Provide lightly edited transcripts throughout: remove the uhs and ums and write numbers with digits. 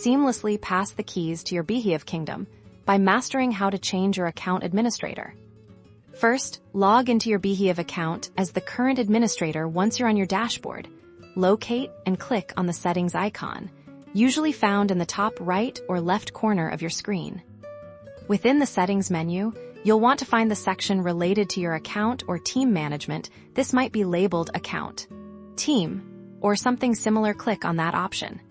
seamlessly pass the keys to your Beehiiv kingdom by mastering how to change your account administrator. First, log into your Beehiiv account as the current administrator once you're on your dashboard. Locate and click on the settings icon, usually found in the top right or left corner of your screen. Within the settings menu, you'll want to find the section related to your account or team management. This might be labeled Account, Team, or something similar. Click on that option.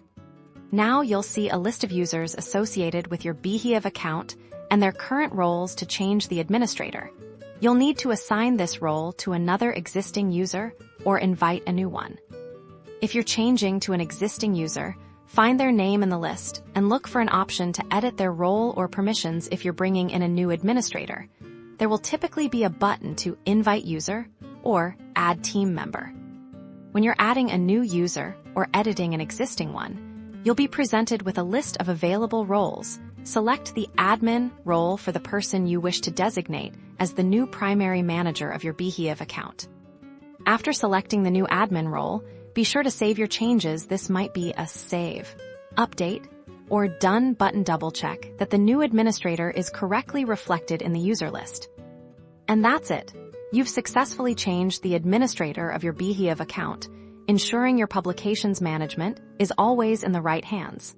Now you'll see a list of users associated with your Beehiiv account and their current roles. To change the administrator, you'll need to assign this role to another existing user or invite a new one. If you're changing to an existing user, find their name in the list and look for an option to edit their role or permissions. If you're bringing in a new administrator, there will typically be a button to invite user or add team member. When you're adding a new user or editing an existing one, you'll be presented with a list of available roles. Select the admin role for the person you wish to designate as the new primary manager of your Beehiiv account. After selecting the new admin role, be sure to save your changes. This might be a save, update, or done button. Double check that the new administrator is correctly reflected in the user list. And that's it. You've successfully changed the administrator of your Beehiiv account, ensuring your publications management is always in the right hands.